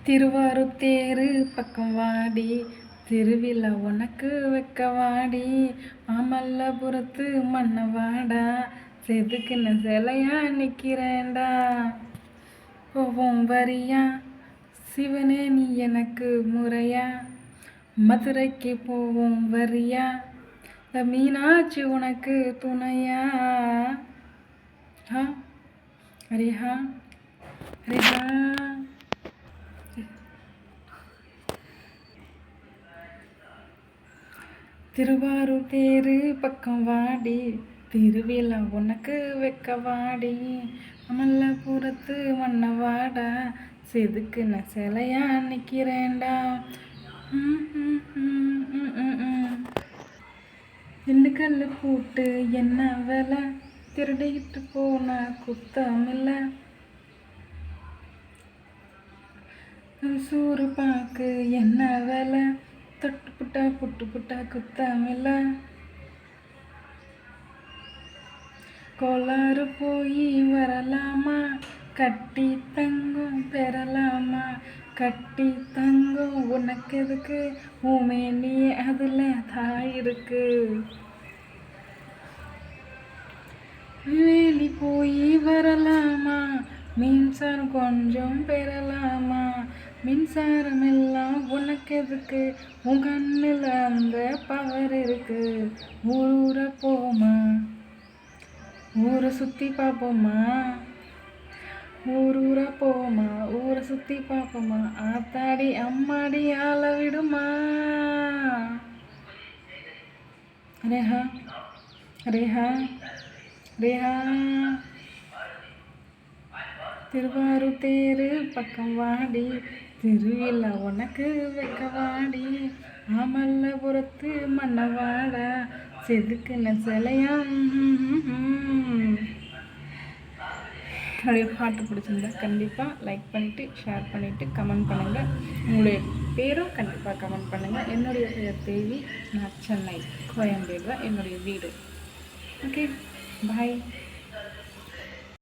திருவாரூர் தேரு பக்கம் வாடி, திருவிழா உனக்கு வைக்க வாடி, மாமல்லபுரத்து மன்னவாடா, செதுக்குன சிலையா நிற்கிறேன்டா. போவோம் வரியா, சிவனே நீ எனக்கு முறையா, மதுரைக்கு போவோம் வரியா, மீனாட்சி உனக்கு துணையா. ஹரிஹா ஹரிஹா. திருவாரூர் தேரு பக்கம் வாடி, திருவிழா உனக்கு வைக்க வாடி, மாமல்லபுரத்து மன்னவாடா, செதுக்குன சிலையா நிற்கிறேன்டா. கல் போட்டு என்ன வேலை, திருடிக்கிட்டு போன குத்தமில்ல, சூறு பாக்கு என்ன வேலை, தொட்டு புட்டா புட்டு புட்டா குத்தமில்ல, கோளாறு போய் வரலாமா, கட்டி தங்கம் பெறலாமா, கட்டி தங்கம் உனக்கு எதுக்கு, ஊமேனி அதுல தாயிருக்கு, வேலி போய் வரலாமா, மின்சாரம் கொஞ்சம் பெறலாமா, மின்சாரம் எல்லாம் உனக்கு எதுக்கு, உன் கண்ணில் அந்த பவர் இருக்கு, ஊர போமா, ஊரை சுற்றி பார்ப்போமா, ஊரூர போமா, ஊரை சுற்றி பார்ப்போமா, ஆத்தாடி அம்மாடி ஆள விடுமா. ரேஹா ரேஹா ரேஹா. திருவாரூர் தேரு பக்கம் வாடி, திருவிழா உனக்கு வைக்க வாடி, மாமல்லபுரத்து மன்னவாடா, செதுக்குன சிலையா. என்னுடைய பாட்டு பிடிச்சிருந்தா கண்டிப்பாக லைக் பண்ணிவிட்டு ஷேர் பண்ணிவிட்டு கமெண்ட் பண்ணுங்கள். உங்களுடைய பேரும் கண்டிப்பாக கமெண்ட் பண்ணுங்கள். என்னுடைய பேர் தேவி, நான் சென்னை கோயம்பேடு தான் என்னுடைய வீடு. ஓகே, பாய்.